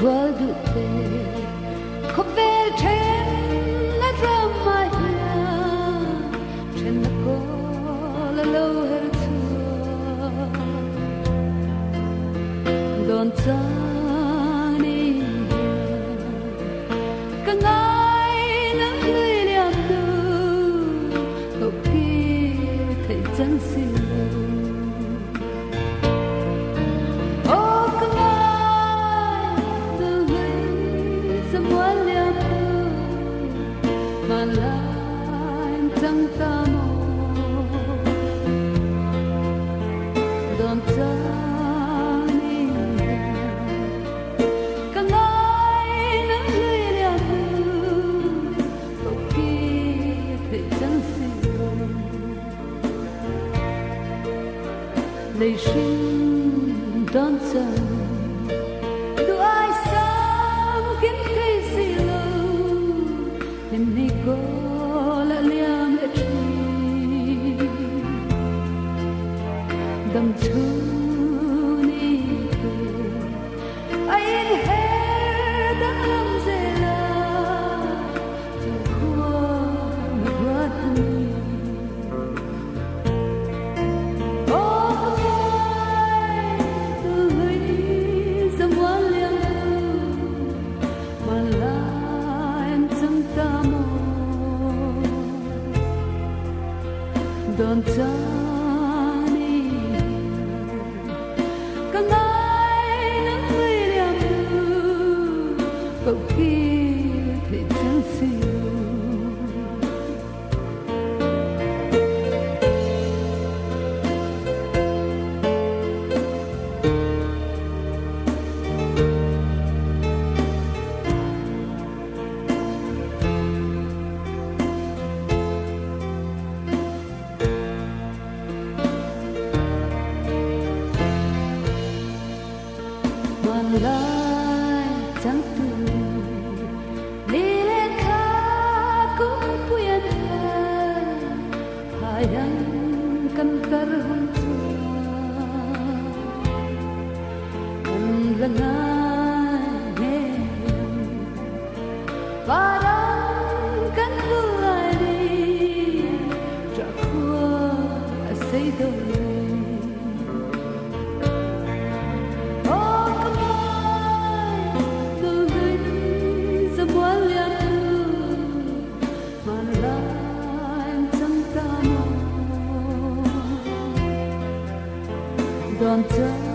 thua được về không về trên lá rơm mai trên là cô là lâu hết thua đón ta đi cả ngày nắng lưỡi liềm lưu cậu kia thấy chân xin chẳng ta mong đón ta đi cả ngày nắng lưỡi liềm lưu cậu kia thấy chẳng xin lấy xin đón ta đủ ai sáng kiến thấy gì lâu đêm nay có đầm thu ni ai hết đã làm gì là chẳng qua một quá thân ô ai từ người dâm hoa liang mà là em chẳng ta mong đón ta cậu kia thấy chẳng xin mà lại chẳng từ đi lên khá cũng quên hayang kan karhun kan lengan parang kan luari jakwa asay doi don't